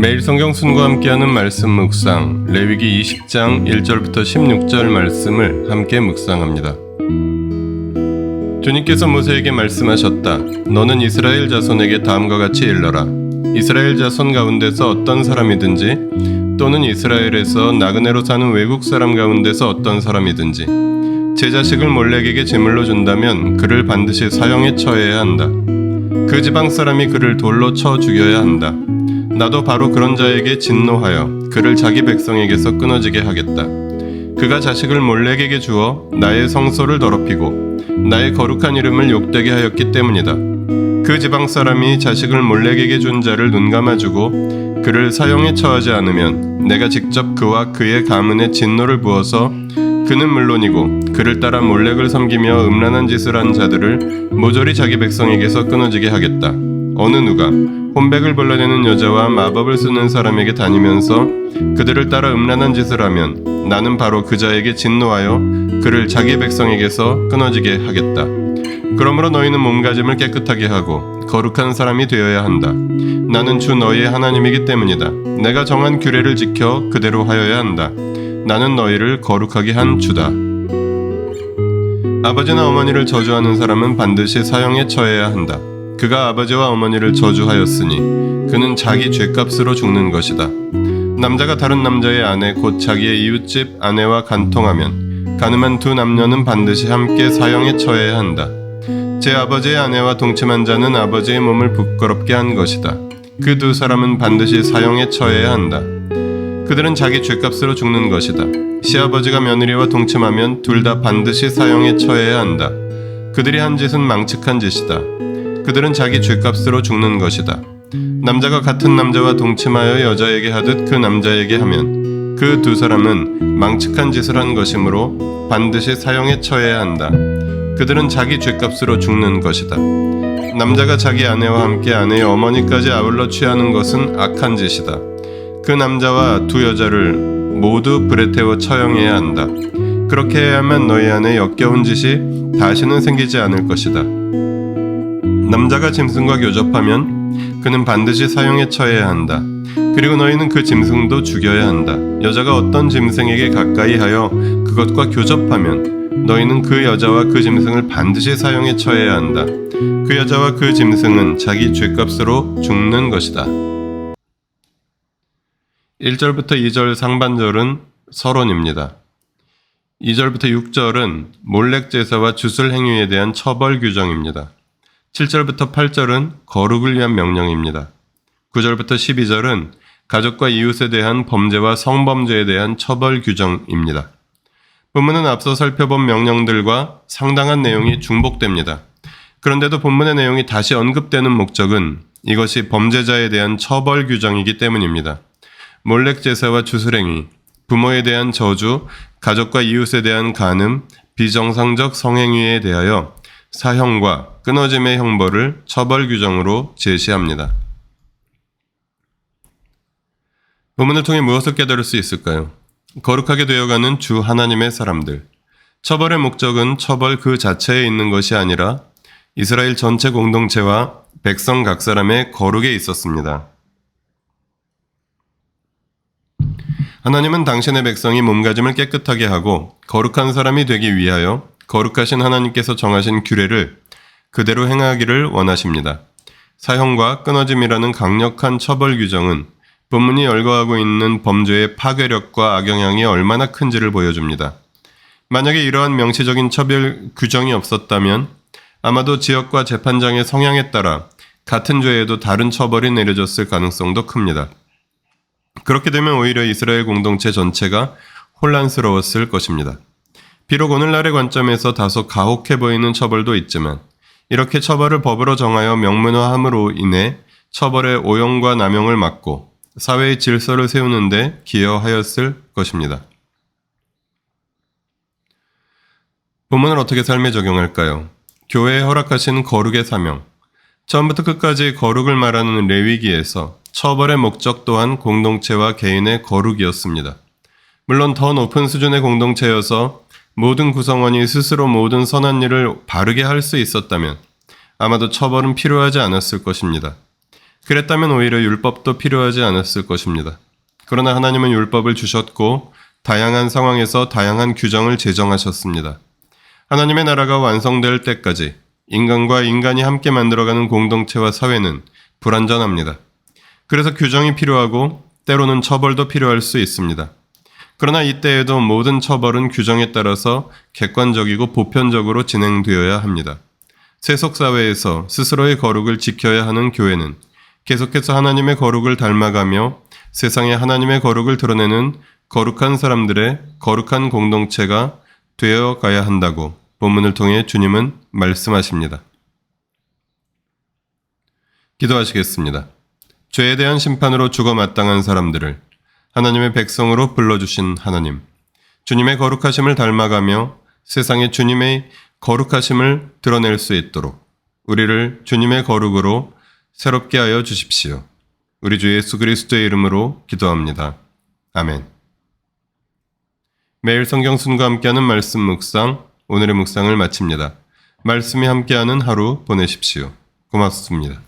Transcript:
매일 성경 순과 함께하는 말씀 묵상, 레위기 20장 1절부터 16절 말씀을 함께 묵상합니다. 주님께서 모세에게 말씀하셨다. 너는 이스라엘 자손에게 다음과 같이 일러라. 이스라엘 자손 가운데서 어떤 사람이든지 또는 이스라엘에서 나그네로 사는 외국 사람 가운데서 어떤 사람이든지 제 자식을 몰렉에게 제물로 준다면 그를 반드시 사형에 처해야 한다. 그 지방 사람이 그를 돌로 쳐 죽여야 한다. 나도 바로 그런 자에게 진노하여 그를 자기 백성에게서 끊어지게 하겠다. 그가 자식을 몰렉에게 주어 나의 성소를 더럽히고 나의 거룩한 이름을 욕되게 하였기 때문이다. 그 지방 사람이 자식을 몰렉에게 준 자를 눈감아주고 그를 사형에 처하지 않으면 내가 직접 그와 그의 가문에 진노를 부어서 그는 물론이고 그를 따라 몰렉을 섬기며 음란한 짓을 한 자들을 모조리 자기 백성에게서 끊어지게 하겠다. 어느 누가 혼백을 불러내는 여자와 마법을 쓰는 사람에게 다니면서 그들을 따라 음란한 짓을 하면 나는 바로 그 자에게 진노하여 그를 자기 백성에게서 끊어지게 하겠다. 그러므로 너희는 몸가짐을 깨끗하게 하고 거룩한 사람이 되어야 한다. 나는 주 너희의 하나님이기 때문이다. 내가 정한 규례를 지켜 그대로 하여야 한다. 나는 너희를 거룩하게 한 주다. 아버지나 어머니를 저주하는 사람은 반드시 사형에 처해야 한다. 그가 아버지와 어머니를 저주하였으니 그는 자기 죄값으로 죽는 것이다. 남자가 다른 남자의 아내 곧 자기의 이웃집 아내와 간통하면 가늠한 두 남녀는 반드시 함께 사형에 처해야 한다. 제 아버지의 아내와 동침한 자는 아버지의 몸을 부끄럽게 한 것이다. 그 두 사람은 반드시 사형에 처해야 한다. 그들은 자기 죄값으로 죽는 것이다. 시아버지가 며느리와 동침하면 둘 다 반드시 사형에 처해야 한다. 그들이 한 짓은 망측한 짓이다. 그들은 자기 죄값으로 죽는 것이다. 남자가 같은 남자와 동침하여 여자에게 하듯 그 남자에게 하면 그 두 사람은 망측한 짓을 한 것이므로 반드시 사형에 처해야 한다. 그들은 자기 죄값으로 죽는 것이다. 남자가 자기 아내와 함께 아내의 어머니까지 아울러 취하는 것은 악한 짓이다. 그 남자와 두 여자를 모두 불에 태워 처형해야 한다. 그렇게 해야만 너희 안에 역겨운 짓이 다시는 생기지 않을 것이다. 남자가 짐승과 교접하면 그는 반드시 사형에 처해야 한다. 그리고 너희는 그 짐승도 죽여야 한다. 여자가 어떤 짐승에게 가까이 하여 그것과 교접하면 너희는 그 여자와 그 짐승을 반드시 사형에 처해야 한다. 그 여자와 그 짐승은 자기 죄값으로 죽는 것이다. 1절부터 2절 상반절은 서론입니다. 2절부터 6절은 몰렉 제사와 주술 행위에 대한 처벌 규정입니다. 7절부터 8절은 거룩을 위한 명령입니다. 9절부터 12절은 가족과 이웃에 대한 범죄와 성범죄에 대한 처벌 규정입니다. 본문은 앞서 살펴본 명령들과 상당한 내용이 중복됩니다. 그런데도 본문의 내용이 다시 언급되는 목적은 이것이 범죄자에 대한 처벌 규정이기 때문입니다. 몰렉 제사와 주술행위, 부모에 대한 저주, 가족과 이웃에 대한 간음, 비정상적 성행위에 대하여 사형과 끊어짐의 형벌을 처벌 규정으로 제시합니다. 본문을 통해 무엇을 깨달을 수 있을까요? 거룩하게 되어가는 주 하나님의 사람들. 처벌의 목적은 처벌 그 자체에 있는 것이 아니라 이스라엘 전체 공동체와 백성 각 사람의 거룩에 있었습니다. 하나님은 당신의 백성이 몸가짐을 깨끗하게 하고 거룩한 사람이 되기 위하여 거룩하신 하나님께서 정하신 규례를 그대로 행하기를 원하십니다. 사형과 끊어짐이라는 강력한 처벌 규정은 본문이 열거하고 있는 범죄의 파괴력과 악영향이 얼마나 큰지를 보여줍니다. 만약에 이러한 명시적인 처벌 규정이 없었다면 아마도 지역과 재판장의 성향에 따라 같은 죄에도 다른 처벌이 내려졌을 가능성도 큽니다. 그렇게 되면 오히려 이스라엘 공동체 전체가 혼란스러웠을 것입니다. 비록 오늘날의 관점에서 다소 가혹해 보이는 처벌도 있지만 이렇게 처벌을 법으로 정하여 명문화함으로 인해 처벌의 오용과 남용을 막고 사회의 질서를 세우는 데 기여하였을 것입니다. 본문을 어떻게 삶에 적용할까요? 교회에 허락하신 거룩의 사명. 처음부터 끝까지 거룩을 말하는 레위기에서 처벌의 목적 또한 공동체와 개인의 거룩이었습니다. 물론 더 높은 수준의 공동체여서 모든 구성원이 스스로 모든 선한 일을 바르게 할 수 있었다면 아마도 처벌은 필요하지 않았을 것입니다. 그랬다면 오히려 율법도 필요하지 않았을 것입니다. 그러나 하나님은 율법을 주셨고 다양한 상황에서 다양한 규정을 제정하셨습니다. 하나님의 나라가 완성될 때까지 인간과 인간이 함께 만들어가는 공동체와 사회는 불완전합니다. 그래서 규정이 필요하고 때로는 처벌도 필요할 수 있습니다. 그러나 이때에도 모든 처벌은 규정에 따라서 객관적이고 보편적으로 진행되어야 합니다. 세속사회에서 스스로의 거룩을 지켜야 하는 교회는 계속해서 하나님의 거룩을 닮아가며 세상에 하나님의 거룩을 드러내는 거룩한 사람들의 거룩한 공동체가 되어 가야 한다고 본문을 통해 주님은 말씀하십니다. 기도하시겠습니다. 죄에 대한 심판으로 죽어 마땅한 사람들을 하나님의 백성으로 불러주신 하나님, 주님의 거룩하심을 닮아가며 세상에 주님의 거룩하심을 드러낼 수 있도록 우리를 주님의 거룩으로 새롭게 하여 주십시오. 우리 주 예수 그리스도의 이름으로 기도합니다. 아멘. 매일 성경순과 함께하는 말씀 묵상, 오늘의 묵상을 마칩니다. 말씀이 함께하는 하루 보내십시오. 고맙습니다.